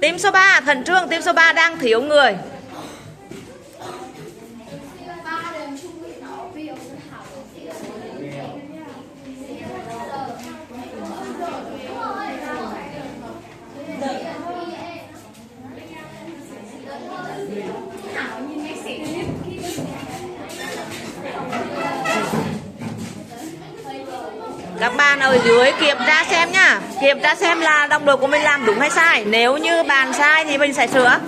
Team số 3, Thần Trương, team số 3 đang thiếu người. Các bạn ở dưới kiểm tra xem nhá. Kiểm tra xem là đồng đội của mình làm đúng hay sai. Nếu như bạn sai thì mình sẽ sửa.